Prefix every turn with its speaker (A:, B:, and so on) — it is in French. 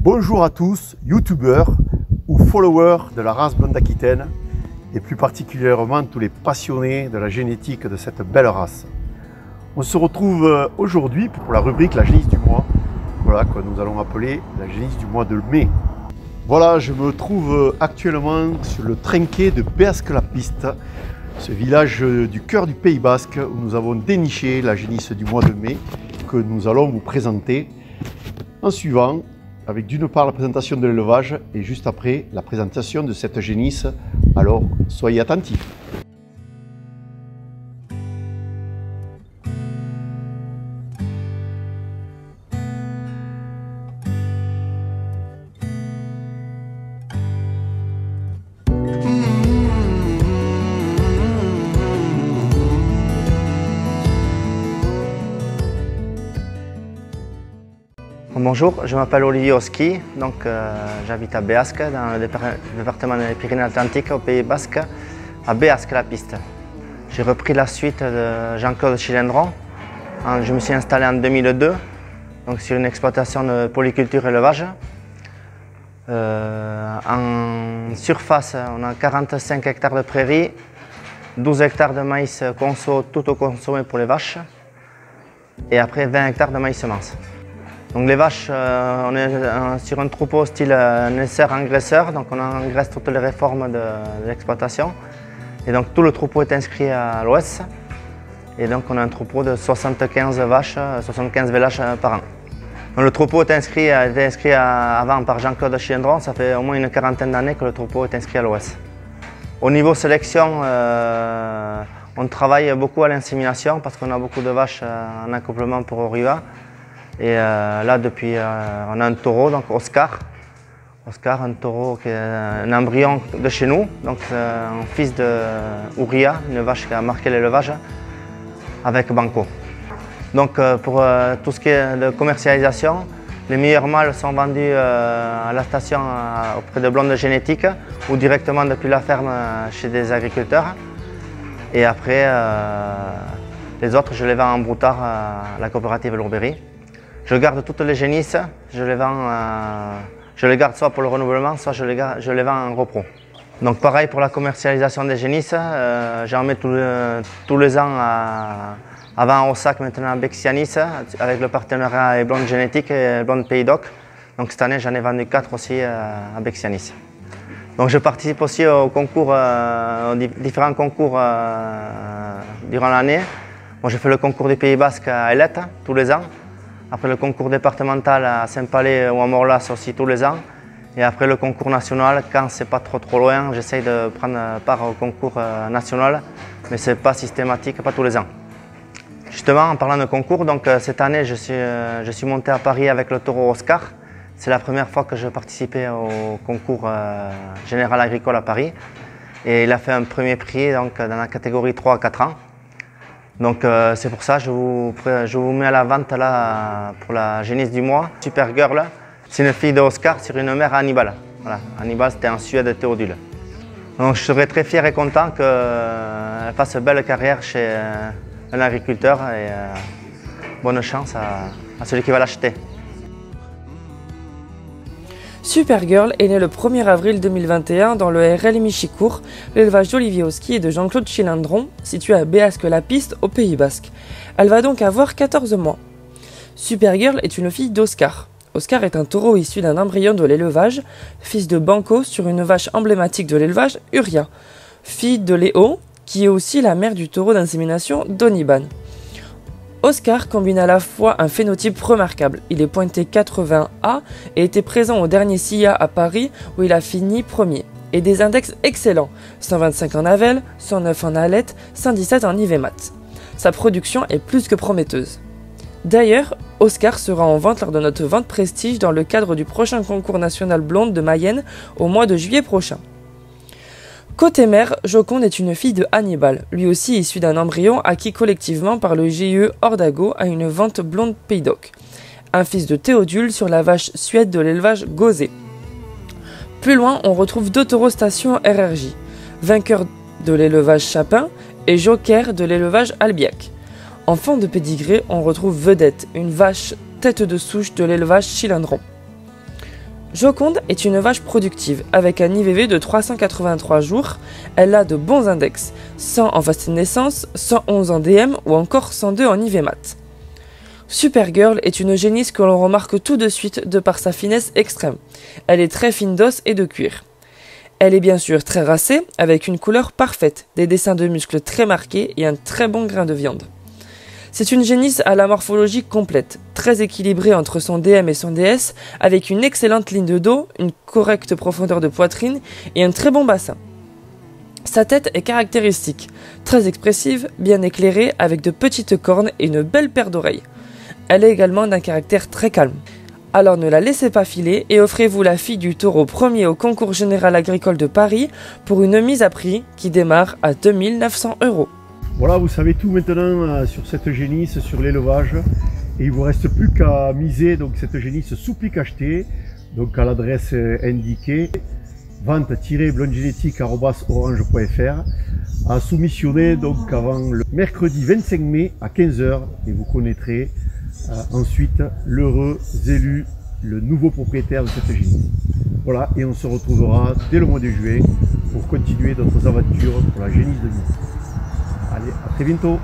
A: Bonjour à tous, youtubeurs ou followers de la race blonde d'Aquitaine et plus particulièrement tous les passionnés de la génétique de cette belle race. On se retrouve aujourd'hui pour la rubrique La génisse du mois, voilà, que nous allons appeler la génisse du mois de mai. Voilà, je me trouve actuellement sur le trinquet de Béasque-la-Piste, ce village du cœur du Pays Basque où nous avons déniché la génisse du mois de mai que nous allons vous présenter en suivant avec d'une part la présentation de l'élevage et juste après la présentation de cette génisse. Alors soyez attentifs.
B: Bonjour, je m'appelle Olivier Oski, j'habite à Béasque, dans le département des Pyrénées-Atlantiques, au Pays Basque, à Béasque-la-Piste. J'ai repris la suite de Jean-Claude Chilindron. Je me suis installé en 2002, donc sur une exploitation de polyculture élevage. En surface, on a 45 hectares de prairies, 12 hectares de maïs conso, tout au consommé pour les vaches, et après 20 hectares de maïs semences. Donc les vaches, on est sur un troupeau style naisseur-engraisseur, donc on engraisse toutes les réformes de l'exploitation. Et donc tout le troupeau est inscrit à l'OS. Et donc on a un troupeau de 75 vaches, 75 vélages par an. Donc le troupeau a été inscrit avant par Jean-Claude Chilindron, ça fait au moins une quarantaine d'années que le troupeau est inscrit à l'OS. Au niveau sélection, on travaille beaucoup à l'insémination parce qu'on a beaucoup de vaches en accouplement pour Oriva. Et là, depuis, on a un taureau, donc Oscar. Oscar, un taureau qui est un embryon de chez nous, donc un fils de Ouria, une vache qui a marqué l'élevage, avec Banco. Donc pour tout ce qui est de commercialisation, les meilleurs mâles sont vendus à la station auprès de blondes génétiques ou directement depuis la ferme chez des agriculteurs. Et après, les autres, je les vends en broutard à la coopérative Lourberie. Je garde toutes les génisses, je les garde soit pour le renouvellement, soit je les vends en repro. Donc pareil pour la commercialisation des génisses, j'en mets tous les ans avant au sac, maintenant à Bexianis, avec le partenariat et Blonde Génétique et Blonde Pays Doc. Donc cette année j'en ai vendu 4 aussi à Bexianis. Donc je participe aussi aux concours, aux différents concours durant l'année. Moi je fais le concours du Pays Basque à Ailette tous les ans. Après le concours départemental à Saint-Palais ou à Morlas aussi tous les ans. Et après le concours national, quand c'est pas trop loin, j'essaye de prendre part au concours national, mais c'est pas systématique, pas tous les ans. Justement, en parlant de concours, donc cette année je suis monté à Paris avec le taureau Oscar. C'est la première fois que je participais au concours général agricole à Paris. Et il a fait un premier prix donc, dans la catégorie 3 à 4 ans. Donc c'est pour ça que je vous mets à la vente là pour la génisse du mois, Super Girl. C'est une fille d'Oscar sur une mère Hannibal. Voilà, Hannibal c'était en Suède Théodule. Donc je serais très fier et content qu'elle fasse une belle carrière chez un agriculteur et bonne chance à celui qui va l'acheter.
C: Supergirl est née le 1er avril 2021 dans le RL Michicourt, l'élevage d'Olivier Oski et de Jean-Claude Chilindron, situé à Béasque-la-Piste, au Pays Basque. Elle va donc avoir 14 mois. Supergirl est une fille d'Oscar. Oscar est un taureau issu d'un embryon de l'élevage, fils de Banco sur une vache emblématique de l'élevage, Uria, fille de Léo, qui est aussi la mère du taureau d'insémination Doniban. Oscar combine à la fois un phénotype remarquable, il est pointé 80A et était présent au dernier SIA à Paris où il a fini premier, et des index excellents, 125 en Avel, 109 en Alette, 117 en Ivemat. Sa production est plus que prometteuse. D'ailleurs, Oscar sera en vente lors de notre vente prestige dans le cadre du prochain concours national blonde de Mayenne au mois de juillet prochain. Côté mère, Joconde est une fille de Hannibal, lui aussi issue d'un embryon acquis collectivement par le GIE Ordago à une vente blonde Pays Doc. Un fils de Théodule sur la vache suède de l'élevage Gauzé. Plus loin, on retrouve deux taureaux station RRJ, vainqueur de l'élevage Chapin et joker de l'élevage Albiac. Enfant de pédigré, on retrouve Vedette, une vache tête de souche de l'élevage Chilindron. Joconde est une vache productive, avec un IVV de 383 jours. Elle a de bons index, 100 en fasting naissance, 111 en DM ou encore 102 en IV mat. Supergirl est une génisse que l'on remarque tout de suite de par sa finesse extrême. Elle est très fine d'os et de cuir. Elle est bien sûr très racée, avec une couleur parfaite, des dessins de muscles très marqués et un très bon grain de viande. C'est une génisse à la morphologie complète, très équilibrée entre son DM et son DS, avec une excellente ligne de dos, une correcte profondeur de poitrine et un très bon bassin. Sa tête est caractéristique, très expressive, bien éclairée, avec de petites cornes et une belle paire d'oreilles. Elle est également d'un caractère très calme. Alors ne la laissez pas filer et offrez-vous la fille du taureau premier au concours général agricole de Paris pour une mise à prix qui démarre à 2 900 €.
A: Voilà, vous savez tout maintenant sur cette génisse, sur l'élevage. Et il ne vous reste plus qu'à miser donc, cette génisse sous pic acheté, donc à l'adresse indiquée, vente-blondegénétique@orange.fr, à soumissionner donc avant le mercredi 25 mai à 15 h et vous connaîtrez ensuite l'heureux élu, le nouveau propriétaire de cette génisse. Voilà, et on se retrouvera dès le mois de juin pour continuer notre aventure pour la génisse de Nice. Allez, à très bientôt.